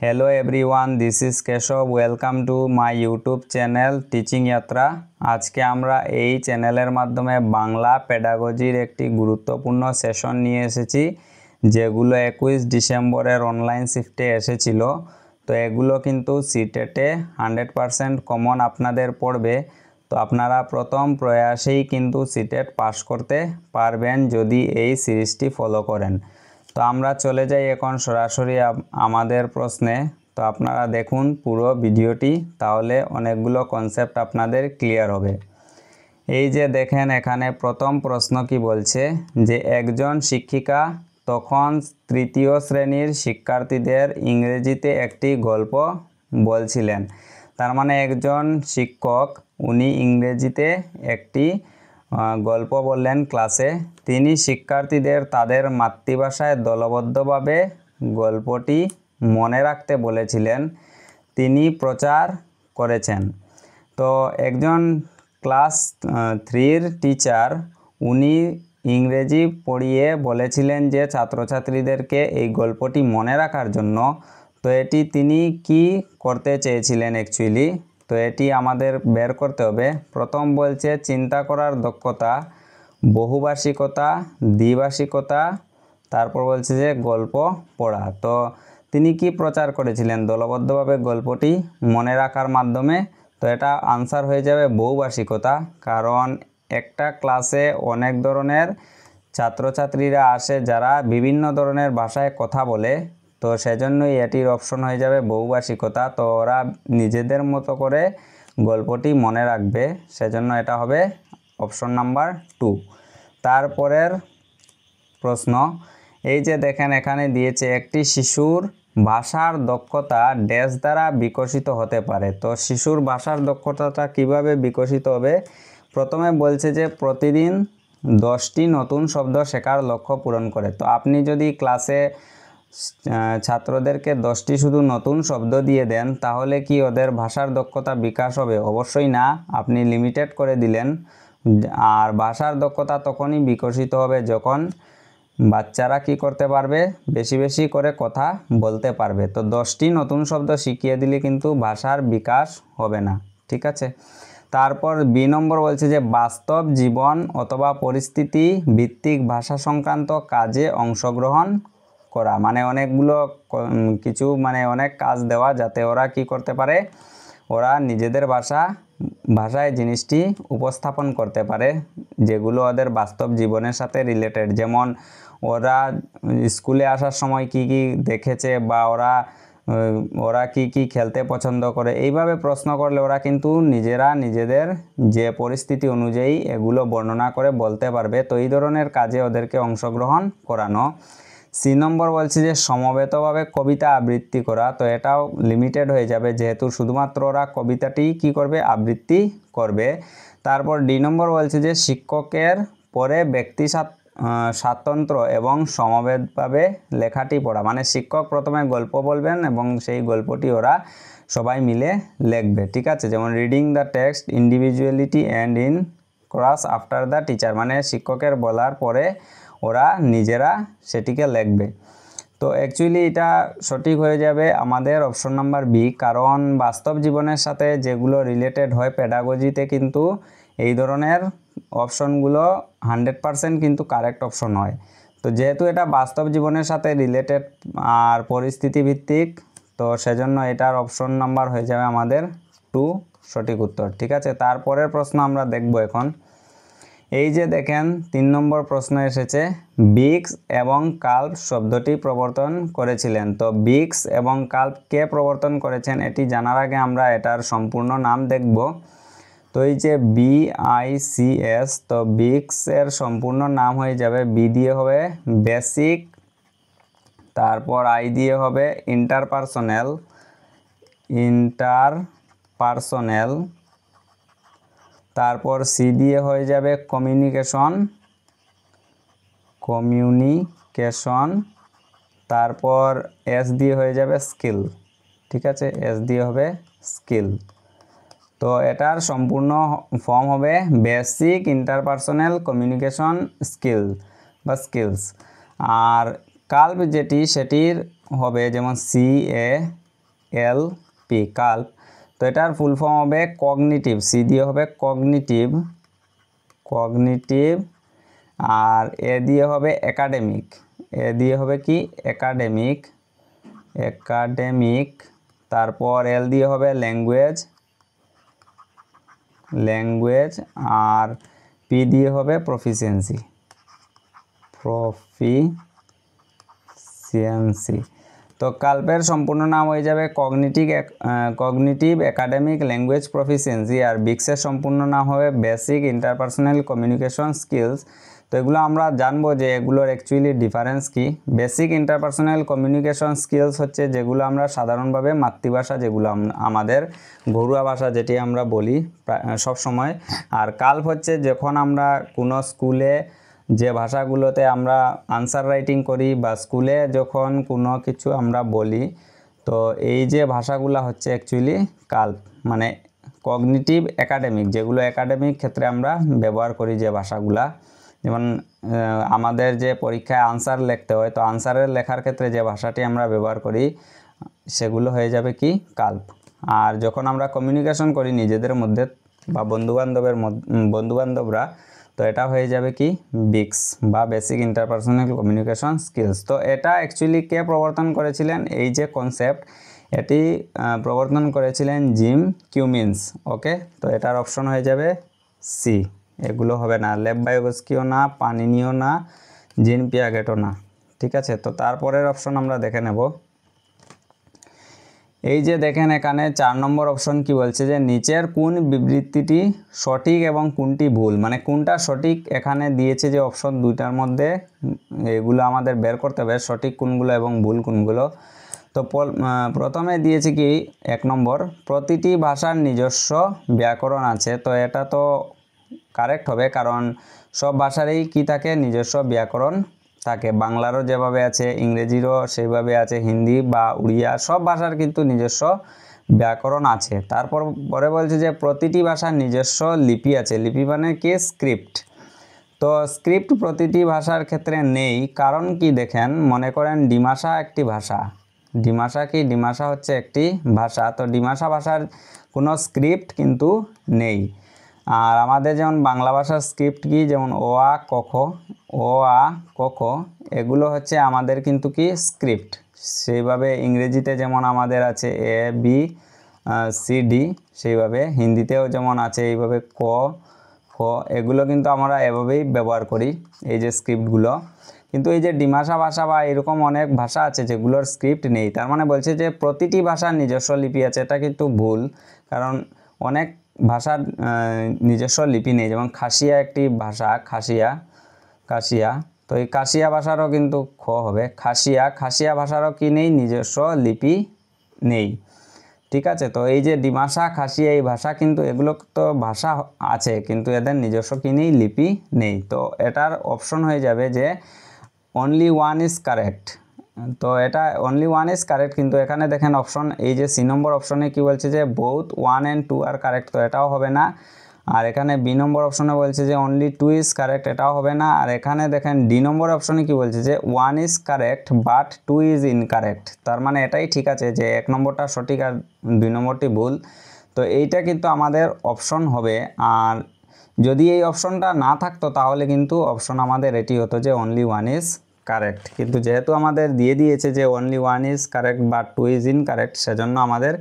Hello everyone this is Keshav welcome to my YouTube channel teaching Yatra. आज के आमरा এই চ্যানেলের মাধ্যমে বাংলা পেডাগজির একটি গুরুত্বপূর্ণ সেশন নিয়ে এসেছি, যেগুলো 21 ডিসেম্বরের অনলাইন শিফটে এসেছিল। তো এগুলো কিন্তু সিটেটে 100% কমন আপনাদের পড়বে। তো আপনারা প্রথম প্রয়াসেই কিন্তু সিটেট পাস করতে পারবেন যদি এই সিরিজটি ফলো করেন। তো আমরা চলে যাই এখন সরাসরি আমাদের প্রশ্নে। তো আপনারা দেখুন পুরো ভিডিওটি, তাহলে অনেকগুলো কনসেপ্ট আপনাদের ক্লিয়ার হবে। এই যে দেখেন এখানে প্রথম প্রশ্ন কি বলছে, যে একজন শিক্ষিকা তখন তৃতীয় শ্রেণীর শিক্ষার্থীদের ইংরেজিতে একটি গল্প বলছিলেন। তার মানে একজন শিক্ষক উনি ইংরেজিতে একটি গল্প বললেন ক্লাসে। তিনি শিক্ষার্থীদের তাদের মাতৃভাষায় দলবদ্ধভাবে গল্পটি মনে রাখতে বলেছিলেন। তিনি প্রচার করেছেন। তো একজন ক্লাস 3-র টিচার উনি ইংরেজি পড়িয়ে বলেছিলেন যে ছাত্রছাত্রীদেরকে এই গল্পটি মনে রাখার জন্য। তো এটি তিনি কি করতে চেয়েছিলেন অ্যাকচুয়ালি, তো এটি আমাদের বের করতে হবে। প্রথম বলছে চিন্তা করার দক্ষতা, বহুভাষিকতা, দ্বিভাষিকতা, তারপর বলছে যে গল্প পড়া। তো তিনি কি প্রচার করেছিলেন দলবদ্ধভাবে গল্পটি মনে রাখার মাধ্যমে। তো এটা আনসার হয়ে যাবে বহুভাষিকতা, কারণ একটা ক্লাসে অনেক ধরনের ছাত্রছাত্রীরা আসে যারা বিভিন্ন ধরনের ভাষায় কথা বলে। তো সেজন্যই এটির অপশন হয়ে যাবে বহুভাষিকতা। তো ওরা নিজেদের মতো করে গল্পটি মনে রাখবে, সেজন্য এটা হবে অপশন নাম্বার 2। তারপরের প্রশ্ন, এই যে দেখেন এখানে দিয়েছে একটি শিশুর ভাষার দক্ষতা ড্যাশ দ্বারা বিকশিত হতে পারে। তো শিশুর ভাষার দক্ষতাটা কিভাবে বিকশিত হবে, প্রথমে বলছে যে প্রতিদিন 10টি নতুন শব্দ শেখার লক্ষ্য পূরণ করে। তো আপনি যদি ক্লাসে ছাত্রদেরকে 10টি শুধু নতুন শব্দ দিয়ে দেন, তাহলে কি ওদের ভাষার দক্ষতা বিকাশ হবে? অবশ্যই না, আপনি লিমিটেড করে দিলেন। আর ভাষার দক্ষতা তখনই বিকশিত হবে যখন বাচ্চারা কি করতে পারবে, বেশি বেশি করে কথা বলতে পারবে। তো 10টি নতুন শব্দ শিখিয়ে দিলে কিন্তু ভাষার বিকাশ হবে না, ঠিক আছে। তারপর বি নম্বর বলছে যে বাস্তব জীবন অথবা পরিস্থিতি ভিত্তিক ভাষা সংক্রান্ত কাজে অংশগ্রহণ করা, মানে অনেকগুলো কিছু মানে অনেক কাজ দেওয়া, যাতে ওরা কি করতে পারে, ওরা নিজেদের ভাষায় জিনিসটি উপস্থাপন করতে পারে, যেগুলো ওদের বাস্তব জীবনের সাথে রিলেটেড। যেমন ওরা স্কুলে আসার সময় কি কি দেখেছে, বা ওরা কি কি খেলতে পছন্দ করে, এইভাবে প্রশ্ন করলে ওরা কিন্তু নিজেরা নিজেদের যে পরিস্থিতি অনুযায়ী এগুলো বর্ণনা করে বলতে পারবে। তো এই ধরনের কাজে ওদেরকে অংশগ্রহণ করানো। সি নম্বর বলছে যে সমবেতভাবে কবিতা আবৃত্তি করা। তো এটাও লিমিটেড হয়ে যাবে, যেহেতু শুধুমাত্র ওরা কবিতাটি কি করবে, আবৃত্তি করবে। তারপর ডি নম্বর বলছে যে শিক্ষকের পরে ব্যক্তি স্বাতন্ত্র এবং সমবেতভাবে লেখাটি পড়া, মানে শিক্ষক প্রথমে গল্প বলবেন এবং সেই গল্পটি ওরা সবাই মিলে লিখবে, ঠিক আছে। যেমন reading the text individuality and in class after the teacher, মানে শিক্ষকের বলার পরে ওরা নিজেরা সেটিকে লিখবে। তো অ্যাকচুয়ালি এটা সঠিক হয়ে যাবে আমাদের অপশন নাম্বার বি, কারণ বাস্তব জীবনের সাথে যেগুলো রিলেটেড হয় পেডাগজিতে, কিন্তু এই ধরনের অপশনগুলো 100% কিন্তু কারেক্ট অপশন হয়। তো যেহেতু এটা বাস্তব জীবনের সাথে রিলেটেড আর পরিস্থিতি ভিত্তিক, তো সেজন্য এটার অপশন নাম্বার হয়ে যাবে আমাদের 2 সঠিক উত্তর, ঠিক আছে। তারপরের প্রশ্ন আমরা দেখব এখন। এই যে দেখেন 3 নম্বর প্রশ্ন এসেছে, বিক্স এবং কাল্প শব্দটি প্রবর্তন করেছিলেন। তো বিক্স এবং কাল্প কে প্রবর্তন করেছেন এটি জানার আগে আমরা এটার সম্পূর্ণ নাম দেখব। তো এই যে BICS, তো বিক্স এর সম্পূর্ণ নাম হয়ে যাবে, বি দিয়ে হবে বেসিক, তারপর আই দিয়ে হবে ইন্টারপার্সোনাল, তারপর সি দিয়ে হয়ে যাবে কমিউনিকেশন, তারপর এস দিয়ে হয়ে যাবে স্কিল, ঠিক আছে, এস দিয়ে হবে স্কিল। তো এটার সম্পূর্ণ ফর্ম হবে বেসিক ইন্টারপার্সোনাল কমিউনিকেশন স্কিল বা স্কিলস। আর কাল্প যেটি সেটির হবে যেমন CA এল পি কাল্প। তো এটার ফুল ফর্ম হবে কগনিটিভ, সি দিয়ে হবে কগনিটিভ, কগনিটিভ, আর এ দিয়ে হবে একাডেমিক, এ দিয়ে হবে কি একাডেমিক, একাডেমিক, তারপর এল দিয়ে হবে ল্যাঙ্গুয়েজ, ল্যাঙ্গুয়েজ, আর পি দিয়ে হবে প্রফিসিয়েন্সি, প্রফিসিয়েন্সি। তো কাল্পের সম্পূর্ণ নাম হয়ে যাবে কগনিটিভ একাডেমিক ল্যাঙ্গুয়েজ প্রফিসিয়েন্সি, আর বিক্সের সম্পূর্ণ নাম হবে বেসিক ইন্টারপার্সোনাল কমিউনিকেশন স্কিলস। তো এগুলো আমরা জানবো যে এগুলোর অ্যাকচুয়ালি ডিফারেন্স কি। বেসিক ইন্টারপার্সোনাল কমিউনিকেশন স্কিলস হচ্ছে যেগুলো আমরা সাধারণভাবে মাতৃভাষা, যেগুলো আমাদের ঘরোয়া ভাষা যেটি আমরা বলি সব সময়। আর কাল্প হচ্ছে যখন আমরা কোনো স্কুলে যে ভাষাগুলোতে আমরা আনসার রাইটিং করি বা স্কুলে যখন কোনো কিছু আমরা বলি, তো এই যে ভাষাগুলো হচ্ছে অ্যাকচুয়ালি কাল্প, মানে কগনিটিভ একাডেমিক, যেগুলো একাডেমিক ক্ষেত্রে আমরা ব্যবহার করি যে ভাষাগুলা, যেমন আমাদের যে পরীক্ষায় আনসার লিখতে হয়, তো আনসারের লেখার ক্ষেত্রে যে ভাষাটি আমরা ব্যবহার করি সেগুলো হয়ে যাবে কি কাল্প। আর যখন আমরা কমিউনিকেশন করি নিজেদের মধ্যে বা বন্ধুবান্ধবরা, তো এটা হয়ে যাবে কি বিক্স বা বেসিক ইন্টারপার্সোনাল কমিউনিকেশন স্কিলস। তো এটা অ্যাকচুয়ালি কে প্রবর্তন করেছিলেন, এই যে কনসেপ্ট এটি প্রবর্তন করেছিলেন জিম কিউমিন্স। ওকে, তো এটার অপশন হয়ে যাবে সি, এগুলো হবে না, লেভ ভাইগোস্কিও না, পানিনিও না, জিন পিয়াগেটও না। ঠিক আছে, তো তারপরের অপশন আমরা দেখে নেব। এই যে দেখেন এখানে 4 নম্বর অপশন কি বলছে যে নিচের কোন বিবৃতিটি সঠিক এবং কোনটি ভুল, মানে কোনটা সঠিক এখানে দিয়েছে যে অপশন দুইটার মধ্যে, এগুলো আমাদের বের করতে হবে সঠিক কোনগুলো এবং ভুল কোনগুলো। তো প্রথমে দিয়েছে কি 1 নম্বর, প্রতিটি ভাষার নিজস্ব ব্যাকরণ আছে। তো এটা তো কারেক্ট হবে, কারণ সব ভাষারই কি থাকে নিজস্ব ব্যাকরণ থাকে, বাংলারও যেভাবে আছে, ইংরেজিরও সেইভাবে আছে, হিন্দি বা উড়িয়া সব ভাষার কিন্তু নিজস্ব ব্যাকরণ আছে। তারপর পরে বলছে যে প্রতিটি ভাষার নিজস্ব লিপি আছে, লিপি মানে কি স্ক্রিপ্ট। তো স্ক্রিপ্ট প্রতিটি ভাষার ক্ষেত্রে নেই, কারণ কি দেখেন, মনে করেন ডিমাসা একটি ভাষা, ডিমাসা কি, ডিমাসা হচ্ছে একটি ভাষা, তো ডিমাসা ভাষার কোনো স্ক্রিপ্ট কিন্তু নেই। আর আমাদের যেমন বাংলা ভাষার স্ক্রিপ্ট কি, যেমন ও আ ক খ, ও আ ক খ, এগুলো হচ্ছে আমাদের কিন্তু কি স্ক্রিপ্ট। সেইভাবে ইংরেজিতে যেমন আমাদের আছে এ বি সি ডি, সেইভাবে হিন্দিতেও যেমন আছে এইভাবে ক খ, এগুলো কিন্তু আমরা এভাবেই ব্যবহার করি এই যে স্ক্রিপ্টগুলো। কিন্তু এই যে ডিমাসা ভাষা বা এরকম অনেক ভাষা আছে যেগুলোর স্ক্রিপ্ট নেই, তার মানে বলছে যে প্রতিটি ভাষার নিজস্ব লিপি আছে, এটা কিন্তু ভুল, কারণ অনেক ভাষার নিজস্ব লিপি নেই। যেমন খাসিয়া একটি ভাষা, কাশিয়া, তো এই কাশিয়া ভাষারও কিন্তু খ হবে, খাসিয়া ভাষারও কি নেই, নিজস্ব লিপি নেই। ঠিক আছে, তো এই যে ডিমাসা, খাসিয়া এই ভাষা কিন্তু এগুলো তো ভাষা আছে, কিন্তু এদের নিজস্ব কি নেই, লিপি নেই। তো এটার অপশন হয়ে যাবে যে অনলি ওয়ান ইজ কারেক্ট। তো এটা অনলি ওয়ান ইজ কারেক্ট, কিন্তু এখানে দেখেন অপশন, এই যে সি নম্বর অপশনে কি বলছে যে বোথ 1 and 2 আর কারেক্ট, তো এটাও হবে না। আর এখানে বি নম্বর অপশনে বলছে যে অনলি 2 ইজ কারেক্ট, এটাও হবে না। আর এখানে দেখেন ডি নম্বর অপশনে কি বলছে যে 1 is correct but 2 is incorrect, তার মানে এটাই ঠিক আছে যে 1 নম্বরটা সঠিক আর 2 নম্বরটি ভুল। তো এইটা কিন্তু আমাদের অপশন হবে। আর যদি এই অপশনটা না থাকতো তাহলে কিন্তু অপশন আমাদের এটি হতো যে অনলি 1 ইজ কারেক্ট, কিন্তু যেহেতু আমাদের দিয়ে দিয়েছে যে only 1 is correct but 2 is incorrect, সেজন্য আমাদের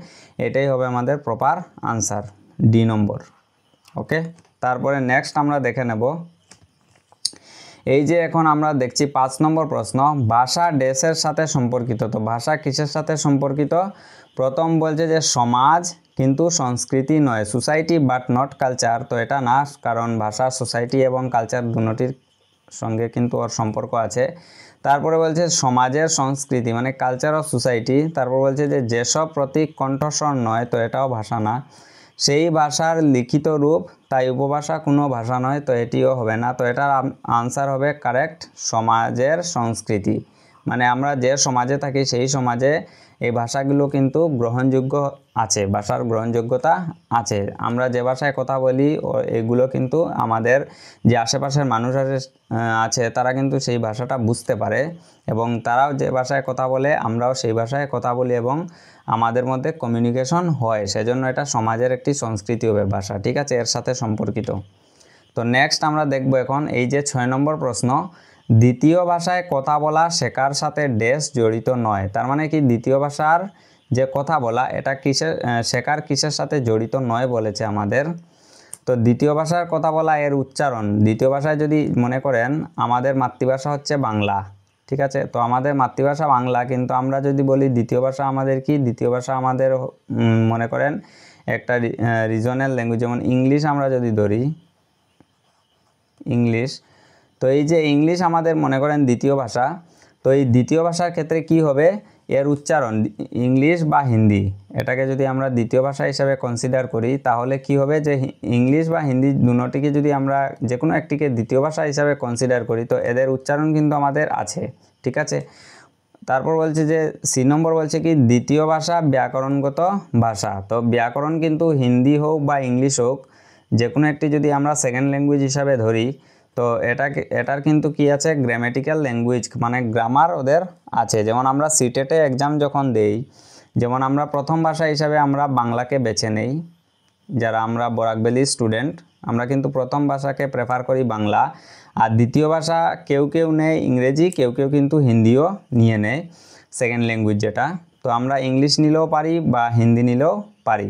এটাই হবে আমাদের প্রপার আনসার, ডি নম্বর। ওকে, তারপরে নেক্সট আমরা দেখে নেব। এই যে এখন আমরা দেখছি 5 নম্বর প্রশ্ন, ভাষা ড্যাশের সাথে সম্পর্কিত। তো ভাষা কিসের সাথে সম্পর্কিত? প্রথম বলছে যে সমাজ কিন্তু সংস্কৃতি নয়, সোসাইটি বাট নট কালচার। তো এটা না, কারণ ভাষা সোসাইটি এবং কালচার দুটোটির সঙ্গে কিন্তু ওর সম্পর্ক আছে। তারপরে বলছে সমাজের সংস্কৃতি মানে কালচার অফ সোসাইটি। তারপর বলছে যে যেসব প্রতীক কণ্ঠস্বর নয়, তো এটাও ভাষা না। সেই ভাষার লিখিত রূপ, তাই উপভাষা কোনো ভাষা নয়, তো এটিও হবে না। তো এটার আনসার হবে কারেক্ট, সমাজের সংস্কৃতি। মানে আমরা যে সমাজে থাকি সেই সমাজে এই ভাষাগুলো কিন্তু গ্রহণযোগ্য আছে, ভাষার গ্রহণযোগ্যতা আছে। আমরা যে ভাষায় কথা বলি এগুলো কিন্তু আমাদের যে আশেপাশের মানুষ আছে তারা কিন্তু সেই ভাষাটা বুঝতে পারে, এবং তারাও যে ভাষায় কথা বলে আমরাও সেই ভাষায় কথা বলি, এবং আমাদের মধ্যে কমিউনিকেশন হয়। সেজন্য এটা সমাজের একটি সংস্কৃতি হবে ভাষা, ঠিক আছে, এর সাথে সম্পর্কিত। তো নেক্সট আমরা দেখব এখন এই যে 6 নম্বর প্রশ্ন, দ্বিতীয় ভাষায় কথা বলা শেখার সাথে ড্যাশ জড়িত নয়। তার মানে কি দ্বিতীয় ভাষার যে কথা বলা এটা শেখার কিসের সাথে জড়িত নয় বলেছে আমাদের। তো দ্বিতীয় ভাষার কথা বলা এর উচ্চারণ, দ্বিতীয় ভাষায় যদি মনে করেন আমাদের মাতৃভাষা হচ্ছে বাংলা, ঠিক আছে, তো আমাদের মাতৃভাষা বাংলা, কিন্তু আমরা যদি বলি দ্বিতীয় ভাষা আমাদের কি, দ্বিতীয় ভাষা আমাদের মনে করেন একটা রিজনাল ল্যাঙ্গুয়েজ, যেমন ইংলিশ আমরা যদি ধরি ইংলিশ, তো এই যে ইংলিশ আমাদের মনে করেন দ্বিতীয় ভাষা, তো এই দ্বিতীয় ভাষার ক্ষেত্রে কি হবে, এর উচ্চারণ ইংলিশ বা হিন্দি, এটাকে যদি আমরা দ্বিতীয় ভাষা হিসেবে কনসিডার করি তাহলে কি হবে যে ইংলিশ বা হিন্দি দুটোটিকে যদি আমরা যে কোনো একটিকে দ্বিতীয় ভাষা হিসাবে কনসিডার করি তো এদের উচ্চারণ কিন্তু আমাদের আছে, ঠিক আছে। তারপর বলছে যে সি নম্বর বলছে কি দ্বিতীয় ভাষা ব্যাকরণগত ভাষা। তো ব্যাকরণ কিন্তু হিন্দি হোক বা ইংলিশ হোক যে কোনো একটি যদি আমরা সেকেন্ড ল্যাঙ্গুয়েজ হিসাবে ধরি তো এটার কিন্তু কি আছে, গ্রামেটিক্যাল ল্যাঙ্গুয়েজ, মানে গ্রামার ওদের আছে। যেমন আমরা সিটেটে এক্সাম যখন দেই, যেমন আমরা প্রথম ভাষা হিসাবে আমরা বাংলাকে বেছে নেই, যারা আমরা বরাক ভ্যালি স্টুডেন্ট আমরা কিন্তু প্রথম ভাষাকে প্রেফার করি বাংলা, আর দ্বিতীয় ভাষা কেউ কেউ নেয় ইংরেজি, কেউ কেউ কিন্তু হিন্দিও নিয়ে নেয় সেকেন্ড ল্যাঙ্গুয়েজ যেটা। তো আমরা ইংলিশ নিলেও পারি বা হিন্দি নিলেও পারি।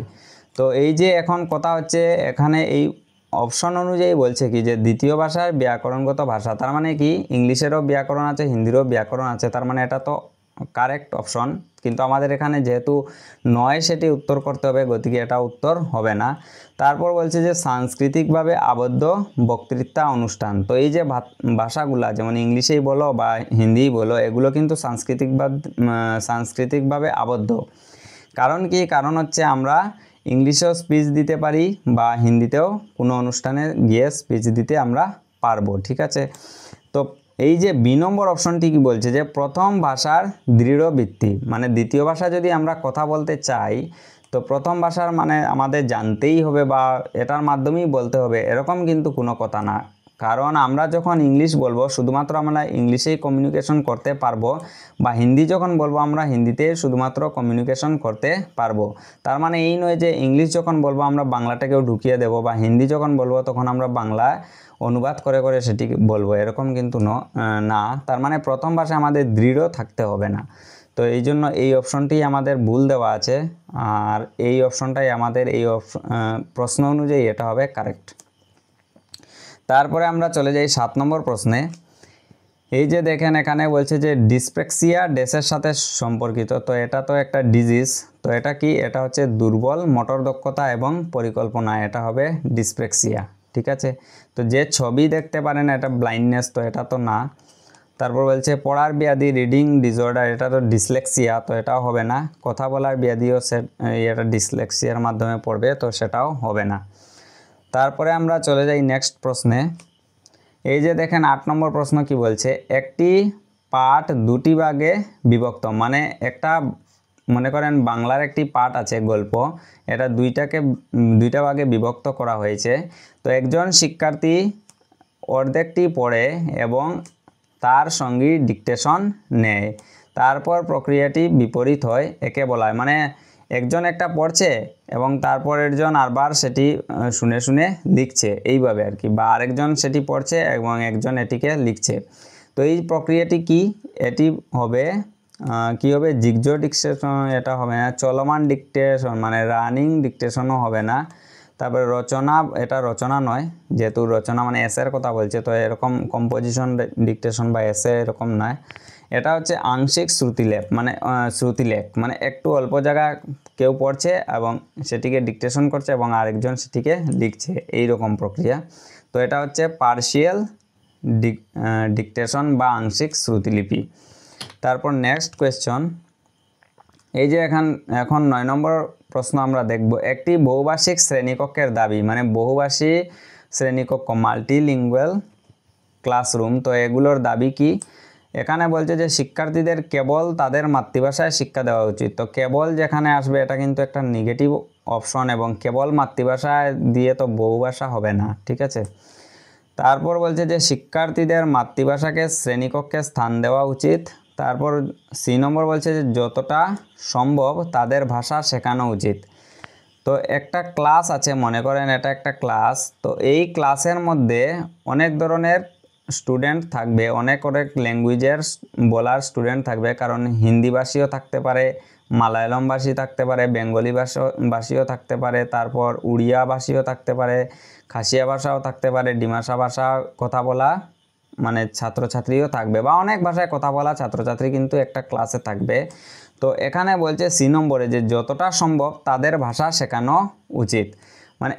তো এই যে এখন কথা হচ্ছে এখানে এই অপশন অনুযায়ী বলছে কি যে দ্বিতীয় ভাষার ব্যাকরণগত ভাষা, তার মানে কি ইংলিশেরও ব্যাকরণ আছে হিন্দিরও ব্যাকরণ আছে, তার মানে এটা তো কারেক্ট অপশন, কিন্তু আমাদের এখানে যেহেতু নয় সেটি উত্তর করতে হবে, গতিকে এটা উত্তর হবে না। তারপর বলছে যে সাংস্কৃতিকভাবে আবদ্ধ বক্তৃতা অনুষ্ঠান। তো এই যে ভাষাগুলা যেমন ইংলিশেই বলো বা হিন্দিই বলো এগুলো কিন্তু সাংস্কৃতিকভাবে আবদ্ধ। কারণ কি, কারণ হচ্ছে আমরা ইংলিশেও স্পিচ দিতে পারি বা হিন্দিতেও কোনো অনুষ্ঠানে গিয়ে স্পিচ দিতে আমরা পারবো, ঠিক আছে। তো এই যে বি নম্বর অপশনটি কি বলছে যে প্রথম ভাষার দৃঢ় ভিত্তি, মানে দ্বিতীয় ভাষা যদি আমরা কথা বলতে চাই তো প্রথম ভাষার মানে আমাদের জানতেই হবে বা এটার মাধ্যমেই বলতে হবে এরকম কিন্তু কোনো কথা না। কারণ আমরা যখন ইংলিশ বলবো শুধুমাত্র আমরা ইংলিশেই কমিউনিকেশন করতে পারবো, বা হিন্দি যখন বলবো আমরা হিন্দিতে শুধুমাত্র কমিউনিকেশন করতে পারবো। তার মানে এই নয় যে ইংলিশ যখন বলবো আমরা বাংলাটাকেও ঢুকিয়ে দেবো, বা হিন্দি যখন বলবো তখন আমরা বাংলা অনুবাদ করে করে সেটি বলবো, এরকম কিন্তু না। তার মানে প্রথম ভাষায় আমাদের দৃঢ় থাকতে হবে না। তো এই জন্য এই অপশনটি আমাদের ভুল দেওয়া আছে, আর এই অপশনটাই আমাদের এই প্রশ্ন অনুযায়ী এটা হবে কারেক্ট। তারপরে আমরা চলে যাই 7 নম্বর প্রশ্নে। এই যে দেখেন এখানে বলছে যে ডিসপ্লেক্সিয়া ড্যাশের সাথে সম্পর্কিত। তো এটা তো একটা ডিজিজ, তো এটা কি, এটা হচ্ছে দুর্বল মোটর দক্ষতা এবং পরিকল্পনা, এটা হবে ডিসপ্লেক্সিয়া, ঠিক আছে। তো যে ছবি দেখতে পারেন এটা ব্লাইন্ডনেস, তো এটা তো না। তারপর বলছে পড়ার ব্যাধি রিডিং ডিসঅর্ডার, এটা তো ডিসলেক্সিয়া, তো এটাও হবে না। কথা বলার ব্যাধিও এটা ডিসলেক্সিয়ার মাধ্যমে পড়বে, তো সেটাও হবে না। তারপরে আমরা চলে যাই নেক্সট প্রশ্নে। এই যে দেখেন 8 নম্বর প্রশ্ন কি বলছে, একটি পাঠ দুটি ভাগে বিভক্ত, মানে একটা মনে করেন বাংলার একটি পাঠ আছে গল্প, এটা দুইটা ভাগে বিভক্ত করা হয়েছে। তো একজন শিক্ষার্থী অর্ধেকটি পড়ে এবং তার সঙ্গী ডিকটেশন নেয়, তারপর প্রক্রিয়াটি বিপরীত হয়, একে বলা হয়, মানে একজন একটা পড়ছে এবং তারপরের জন আবার সেটি শুনে শুনে লিখছে এইভাবে আর কি, বা আরেকজন সেটি পড়ছে এবং একজন এটিকে লিখছে। তো এই প্রক্রিয়াটি কি, এটি হবে কি হবে, জিগজো ডিকটেশন, এটা হবে না। চলমান ডিকটেশন মানে রানিং ডিকটেশনও হবে না। তারপরে রচনা, এটা রচনা নয়, যেহেতু রচনা মানে এসের কথা বলছে, তো এরকম কম্পোজিশন ডিকটেশন বা এসে এরকম নয়। এটা হচ্ছে আংশিক শ্রুতিলেখ, মানে একটু অল্প জায়গা কেউ পড়ছে এবং সেটিকে ডিকটেশন করছে এবং আরেকজন সেটিকে লিখছে, এই রকম প্রক্রিয়া। তো এটা হচ্ছে পার্শিয়াল ডিকটেশন বা আংশিক শ্রুতিলিপি। তারপর নেক্সট কোয়েশ্চন, এই যে এখন 9 নম্বর প্রশ্ন আমরা দেখব, একটি বহুভাষিক শ্রেণীকক্ষের দাবি, মানে বহুভাষী শ্রেণীকক্ষ মাল্টিলিঙ্গুয়াল ক্লাসরুম, তো এগুলোর দাবি কি। এখানে বলছে যে শিক্ষার্থীদের কেবল তাদের মাতৃভাষায় শিক্ষা দেওয়া উচিত। তো কেবল যেখানে আসবে এটা কিন্তু একটা নেগেটিভ অপশন, এবং কেবল মাতৃভাষায় দিয়ে তো বহু ভাষা হবে না, ঠিক আছে। তারপর বলছে যে শিক্ষার্থীদের মাতৃভাষাকে শ্রেণীকক্ষে স্থান দেওয়া উচিত। তারপর সি নম্বর বলছে যে যতটা সম্ভব তাদের ভাষা শেখানো উচিত। তো একটা ক্লাস আছে, মনে করেন এটা একটা ক্লাস, তো এই ক্লাসের মধ্যে অনেক ধরনের স্টুডেন্ট থাকবে, অনেক অনেক ল্যাঙ্গুয়েজের বলার স্টুডেন্ট থাকবে, কারণ হিন্দি ভাষীও থাকতে পারে, মালায়ালম ভাষী থাকতে পারে, বেঙ্গলি ভাষীও থাকতে পারে, তারপর উড়িয়া ভাষীও থাকতে পারে, খাসিয়া ভাষাও থাকতে পারে, ডিমাসা ভাষা কথা বলা মানে ছাত্রছাত্রীও থাকবে, বা অনেক ভাষায় কথা বলা ছাত্রছাত্রী কিন্তু একটা ক্লাসে থাকবে। তো এখানে বলছে সি নম্বরে যে যতটা সম্ভব তাদের ভাষা শেখানো উচিত। মানে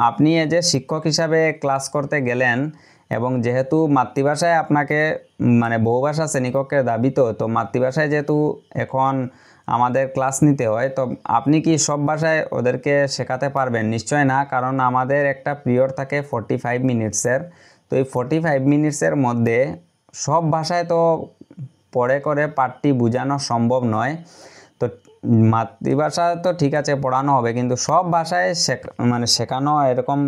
আপনি যে শিক্ষক হিসাবে ক্লাস করতে গেলেন, এবং যেহেতু মাতৃভাষায় আপনাকে মানে বহুভাষা শ্রেণীকক্ষের দাবি, তো মাতৃভাষায় যেহেতু এখন আমাদের ক্লাস নিতে হয়, তো আপনি কি সব ভাষায় ওদেরকে শেখাতে পারবেন? নিশ্চয় না, কারণ আমাদের একটা পিরিয়ড থাকে 45 মিনিটসের। তো এই 45 মিনিটসের মধ্যে সব ভাষায় তো পড়ে করে পাঠটি বোঝানো সম্ভব নয়। তো মাতৃভাষা তো ঠিক আছে পড়ানো হবে, কিন্তু সব ভাষায় মানে শেখানো এরকম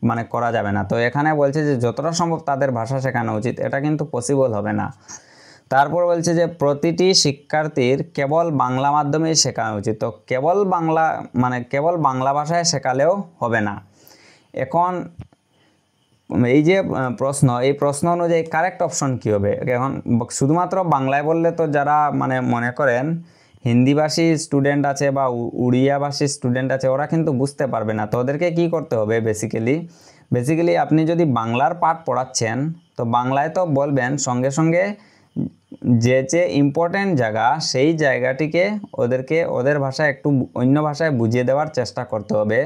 মানে করা যাবে না। তো এখানে বলছে যে যতটা সম্ভব তাদের ভাষা শেখানো উচিত, এটা কিন্তু পসিবল হবে না। তারপর বলছে যে প্রতিটি শিক্ষার্থীর কেবল বাংলা মাধ্যমেই শেখানো উচিত। তো কেবল বাংলা মানে কেবল বাংলা ভাষায় শেখালেও হবে না। এখন এই যে প্রশ্ন, এই প্রশ্ন অনুযায়ী কারেক্ট অপশন কী হবে? এখন শুধুমাত্র বাংলায় বললে তো যারা মানে মনে করেন হিন্দিভাষী স্টুডেন্ট আছে বা উড়িয়াভাষী স্টুডেন্ট আছে, ওরা কিন্তু বুঝতে পারবে না। তো ওদেরকে কী করতে হবে? বেসিক্যালি আপনি যদি বাংলার পাঠ পড়াচ্ছেন, তো বাংলায় তো বলবেন, সঙ্গে সঙ্গে যে ইম্পর্টেন্ট জায়গা সেই জায়গাটিকে ওদেরকে ওদের ভাষায় একটু অন্য ভাষায় বুঝিয়ে দেওয়ার চেষ্টা করতে হবে।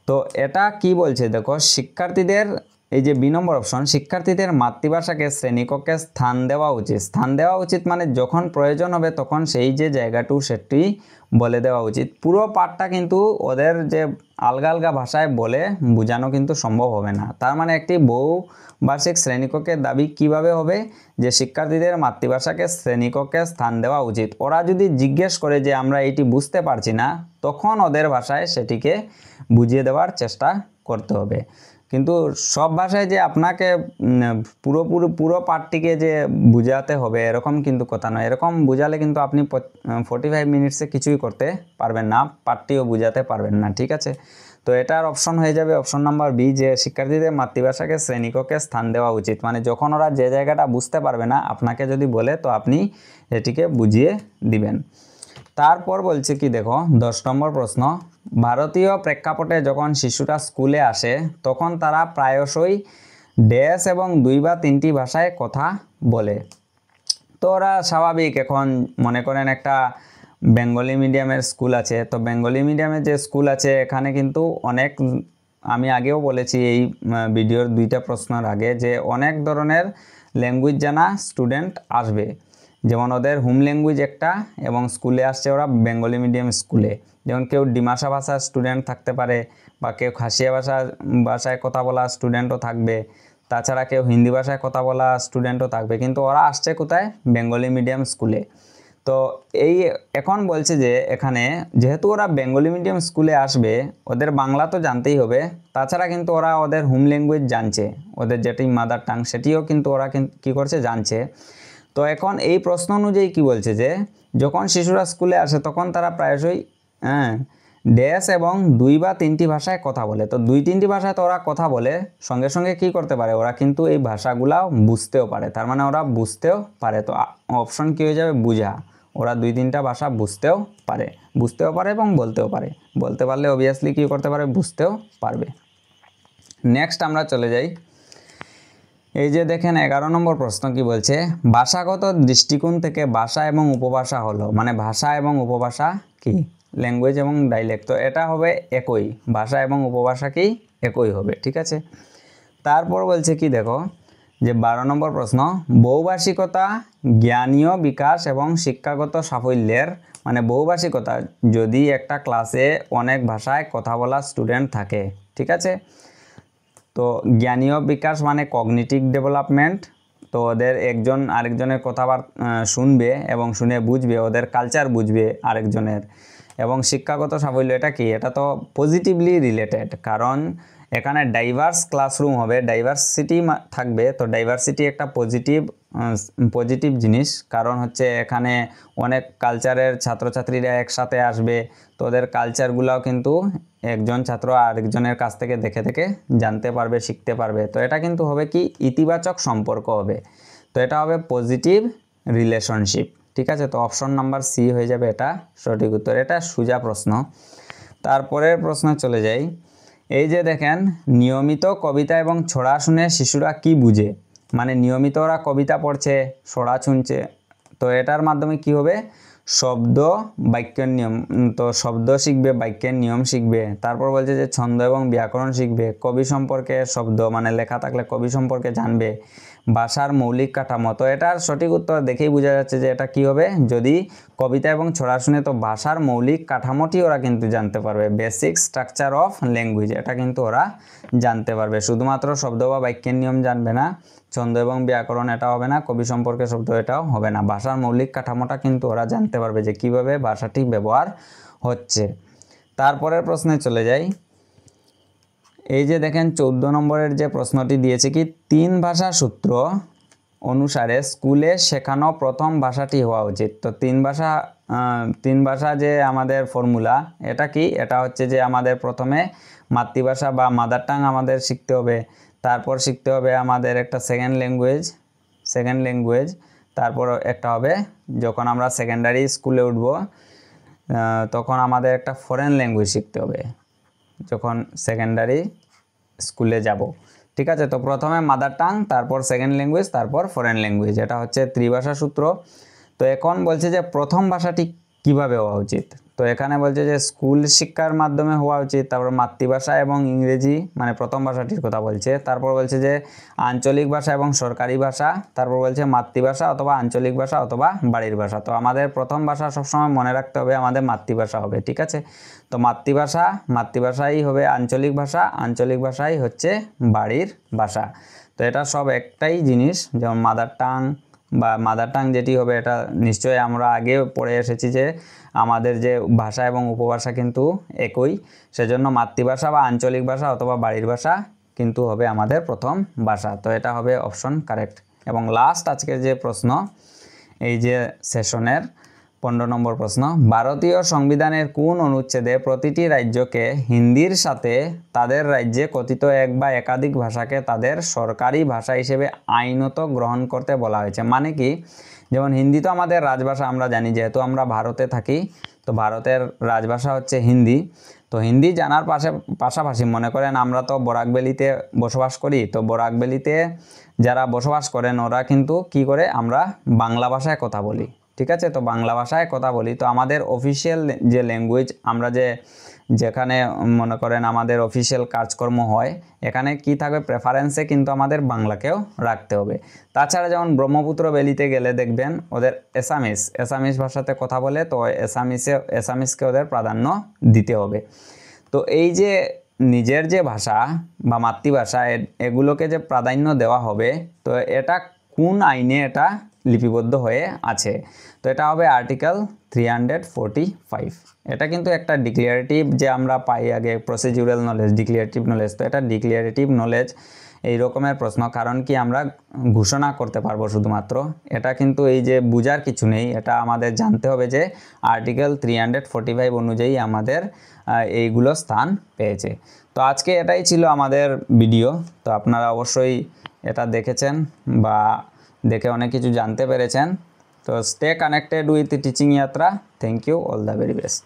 তো এটা কি বলছে দেখো, শিক্ষার্থীদের এই যে বি নম্বর অপশন, শিক্ষার্থীদের মাতৃভাষাকে শ্রেণীকক্ষে স্থান দেওয়া উচিত। স্থান দেওয়া উচিত মানে যখন প্রয়োজন হবে তখন সেই যে জায়গাটু সেটি বলে দেওয়া উচিত। পুরো পাঠটা কিন্তু ওদের যে আলগা আলগা ভাষায় বলে বোঝানো কিন্তু সম্ভব হবে না। তার মানে একটি বহুভাষিক শ্রেণীকক্ষের দাবি কিভাবে হবে? যে শিক্ষার্থীদের মাতৃভাষাকে শ্রেণীকক্ষে স্থান দেওয়া উচিত। ওরা যদি জিজ্ঞেস করে যে আমরা এটি বুঝতে পারছি না, তখন ওদের ভাষায় সেটিকে বুঝিয়ে দেওয়ার চেষ্টা করতে হবে। কিন্তু সব ভাষায় যে আপনাকে পুরো পাঠটিকে যে বুঝাতে হবে এরকম কিন্তু কথা নয়। এরকম বুঝালে কিন্তু আপনি 45 মিনিটসে কিছুই করতে পারবেন না, পাঠটিও বুঝাতে পারবেন না, ঠিক আছে। তো এটার অপশন হয়ে যাবে অপশন নাম্বার বি, যে শিক্ষার্থীদের মাতৃভাষাকে শ্রেণীকক্ষে স্থান দেওয়া উচিত। মানে যখন ওরা যে জায়গাটা বুঝতে পারবে না, আপনাকে যদি বলে, তো আপনি এটিকে বুঝিয়ে দিবেন। তারপর বলছে কি দেখো 10 নম্বর প্রশ্ন, ভারতীয় প্রেক্ষাপটে যখন শিশুরা স্কুলে আসে তখন তারা প্রায়শই ড্যাশ এবং 2 বা 3টি ভাষায় কথা বলে। তো ওরা স্বাভাবিক, এখন মনে করেন একটা বেঙ্গলি মিডিয়ামের স্কুল আছে, তো বেঙ্গলি মিডিয়ামের যে স্কুল আছে এখানে কিন্তু অনেক, আমি আগেও বলেছি এই ভিডিওর 2টা প্রশ্নের আগে, যে অনেক ধরনের ল্যাঙ্গুয়েজ জানা স্টুডেন্ট আসবে। যেমন ওদের হোম ল্যাঙ্গুয়েজ একটা, এবং স্কুলে আসছে ওরা বেঙ্গলি মিডিয়াম স্কুলে। যেমন কেউ ডিমাসা ভাষার স্টুডেন্ট থাকতে পারে, বা কেউ খাসিয়া ভাষায় কথা বলা স্টুডেন্টও থাকবে, তাছাড়া কেউ হিন্দি ভাষায় কথা বলা স্টুডেন্টও থাকবে, কিন্তু ওরা আসছে কোথায়? বেঙ্গলি মিডিয়াম স্কুলে। তো এই এখন বলছে যে এখানে যেহেতু ওরা বেঙ্গলি মিডিয়াম স্কুলে আসবে, ওদের বাংলা তো জানতেই হবে, তাছাড়া কিন্তু ওরা ওদের হোম ল্যাঙ্গুয়েজ জানছে, ওদের যেটি মাদার টাং সেটিও কিন্তু ওরা কী করছে? জানছে। তো এখন এই প্রশ্ন অনুযায়ী কি বলছে, যে যখন শিশুরা স্কুলে আসে তখন তারা প্রায়শই ড্যাশ এবং 2 বা 3টি ভাষায় কথা বলে। তো 2-3টি ভাষায় তো ওরা কথা বলে, সঙ্গে সঙ্গে কি করতে পারে? ওরা কিন্তু এই ভাষাগুলাও বুঝতেও পারে। তার মানে ওরা বুঝতেও পারে। তো অপশন কী হয়ে যাবে? বুঝা। ওরা 2-3টা ভাষা বুঝতেও পারে এবং বলতেও পারে। বলতে পারলে অবভিয়াসলি কী করতে পারে? বুঝতেও পারবে। নেক্সট আমরা চলে যাই, এই যে দেখেন 11 নম্বর প্রশ্ন কি বলছে, ভাষাগত দৃষ্টিকোণ থেকে ভাষা এবং উপভাষা হলো, মানে ভাষা এবং উপভাষা কি? ল্যাঙ্গুয়েজ এবং ডাইলেক্ট। তো এটা হবে একই, ভাষা এবং উপভাষা কি? একই হবে, ঠিক আছে। তারপর বলছে কি দেখো, যে 12 নম্বর প্রশ্ন, বহুভাষিকতা জ্ঞানীয় বিকাশ এবং শিক্ষাগত সাফল্যের, মানে বহুভাষিকতা যদি একটা ক্লাসে অনেক ভাষায় কথা বলা স্টুডেন্ট থাকে, ঠিক আছে। তো জ্ঞানীয় বিকাশ মানে কগনিটিভ ডেভেলপমেন্ট, তো ওদের একজন আরেকজনের কথাবার্তা শুনবে এবং শুনে বুঝবে, ওদের কালচার বুঝবে আরেকজনের। এবং শিক্ষাগত সাফল্য এটা কি, এটা তো পজিটিভলি রিলেটেড, কারণ এখানে ডাইভার্স ক্লাসরুম হবে, ডাইভার্সিটি থাকবে। তো ডাইভার্সিটি একটা পজিটিভ জিনিস, কারণ হচ্ছে এখানে অনেক কালচারের ছাত্রছাত্রীরা একসাথে আসবে, তো ওদের কালচারগুলোও কিন্তু একজন ছাত্র আরেকজনের কাছ থেকে দেখে দেখে জানতে পারবে, শিখতে পারবে। তো এটা কিন্তু হবে কি ইতিবাচক সম্পর্ক হবে, তো এটা হবে পজিটিভ রিলেশনশিপ। ঠিক আছে, তো অপশন নাম্বার সি হয়ে যাবে এটা সঠিক উত্তর। এটা সোজা প্রশ্ন। তারপরের প্রশ্ন চলে যাই। এই যে দেখেন, নিয়মিত কবিতা এবং ছড়া শুনে শিশুরা কি বুঝে, মানে নিয়মিত ওরা কবিতা পড়ছে, ছড়া শুনছে, তো এটার মাধ্যমে কি হবে, শব্দ বাক্যের নিয়ম, তো শব্দ শিখবে, বাক্যের নিয়ম শিখবে। তারপর বলছে যে ছন্দ এবং ব্যাকরণ শিখবে, কবি সম্পর্কে শব্দ মানে লেখা থাকলে কবি সম্পর্কে জানবে, ভাষার মৌলিক কাঠামো। তো এটার সঠিক উত্তর দেখেই বোঝা যাচ্ছে যে এটা কি হবে, যদি কবিতা এবং ছড়া শুনে তো ভাষার মৌলিক কাঠামোটি ওরা কিন্তু জানতে পারবে, বেসিক স্ট্রাকচার অফ ল্যাঙ্গুয়েজ, এটা কিন্তু ওরা জানতে পারবে। শুধুমাত্র শব্দ বা বাক্যের নিয়ম জানবে না, ছন্দ এবং ব্যাকরণ এটা হবে না, কবি সম্পর্কে শব্দ এটাও হবে না, ভাষার মৌলিক কাঠামোটা কিন্তু ওরা জানতে পারবে যে কিভাবে ভাষাটি ব্যবহার হচ্ছে। তারপরের প্রশ্নে চলে যাই। এই যে দেখেন 14 নম্বরের যে প্রশ্নটি দিয়েছে কি, 3 ভাষা সূত্র অনুসারে স্কুলে শেখানো প্রথম ভাষাটি হওয়া উচিত। তো 3 ভাষা যে আমাদের ফর্মুলা, এটা কি, এটা হচ্ছে যে আমাদের প্রথমে মাতৃভাষা বা মাদার টাং আমাদের শিখতে হবে, তারপর শিখতে হবে আমাদের একটা সেকেন্ড ল্যাঙ্গুয়েজ, তারপর একটা হবে যখন আমরা সেকেন্ডারি স্কুলে উঠব তখন আমাদের একটা ফরেন ল্যাঙ্গুয়েজ শিখতে হবে যখন সেকেন্ডারি স্কুলে যাব। ঠিক আছে, তো প্রথমে মাদার টাং, তারপর সেকেন্ড ল্যাঙ্গুয়েজ, তারপর ফরেন ল্যাঙ্গুয়েজ, এটা হচ্ছে ত্রিভাষা সূত্র। তো এখন বলছে যে প্রথম ভাষাটি কিভাবে হওয়া উচিত, তো এখানে বলছে যে স্কুল শিক্ষার মাধ্যমে হওয়া উচিত, তারপর মাতৃভাষা এবং ইংরেজি মানে প্রথম ভাষাটির কথা বলছে, তারপর বলছে যে আঞ্চলিক ভাষা এবং সরকারি ভাষা, তারপর বলছে মাতৃভাষা অথবা আঞ্চলিক ভাষা অথবা বাড়ির ভাষা। তো আমাদের প্রথম ভাষা সবসময় মনে রাখতে হবে আমাদের মাতৃভাষা হবে। ঠিক আছে, তো মাতৃভাষাই হবে আঞ্চলিক ভাষাই হচ্ছে বাড়ির ভাষা। তো এটা সব একটাই জিনিস, যেমন মাদার টাং যেটি হবে এটা নিশ্চয়ই আমরা আগে পড়ে এসেছি যে আমাদের যে ভাষা এবং উপভাষা কিন্তু একই, সেজন্য মাতৃভাষা বা আঞ্চলিক ভাষা অথবা বাড়ির ভাষা কিন্তু হবে আমাদের প্রথম ভাষা। তো এটা হবে অপশন কারেক্ট। এবং লাস্ট আজকের যে প্রশ্ন, এই যে সেশনের 15 নম্বর প্রশ্ন, ভারতীয় সংবিধানের কোন অনুচ্ছেদে প্রতিটি রাজ্যকে হিন্দির সাথে তাদের রাজ্যে কথিত এক বা একাধিক ভাষাকে তাদের সরকারি ভাষা হিসেবে আইনত গ্রহণ করতে বলা হয়েছে? মানে কি, যেমন হিন্দি তো আমাদের রাজভাষা, আমরা জানি, যেহেতু আমরা ভারতে থাকি তো ভারতের রাজভাষা হচ্ছে হিন্দি। তো হিন্দি জানার পাশাপাশি মনে করেন আমরা তো বরাক ভ্যালিতে বসবাস করি, তো বরাক ভ্যালিতে যারা বসবাস করেন ওরা কিন্তু কি করে, আমরা বাংলা ভাষায় কথা বলি। ঠিক আছে, তো বাংলা ভাষায় কথা বলি, তো আমাদের অফিসিয়াল যে ল্যাঙ্গুয়েজ, আমরা যেখানে মনে করেন আমাদের অফিসিয়াল কাজকর্ম হয়, এখানে কি থাকবে, প্রেফারেন্সে কিন্তু আমাদের বাংলাকেও রাখতে হবে। তাছাড়া যেমন ব্রহ্মপুত্র ভ্যালিতে গেলে দেখবেন ওদের এসামিস ভাষাতে কথা বলে, তো এসামিসকে ওদের প্রাধান্য দিতে হবে। তো এই যে নিজের যে ভাষা বা মাতৃভাষা এগুলোকে যে প্রাধান্য দেওয়া হবে, তো এটা কোন আইনে এটা লিপিবদ্ধ হয়ে আছে? তো এটা হবে আর্টিকেল 345। এটা কিন্তু একটা ডিক্লিয়ারেটিভ যে আমরা পাই আগে, প্রসিডিউরাল নলেজ, ডিক্লিয়ারেটিভ নলেজ। তো এটা ডিক্লিয়ারেটিভ নলেজ এই রকমের প্রশ্ন, কারণ কি আমরা ঘোষণা করতে পারবো শুধুমাত্র, এটা কিন্তু এই যে বুঝার কিছু নেই, এটা আমাদের জানতে হবে যে আর্টিকেল 345 অনুযায়ী আমাদের এইগুলো স্থান পেয়েছে। তো আজকে এটাই ছিল আমাদের ভিডিও। তো আপনারা অবশ্যই এটা দেখেছেন বা দেখে অনেক কিছু জানতে পেরেছেন। তো stay connected with teaching Yatra. Thank you, all the very best.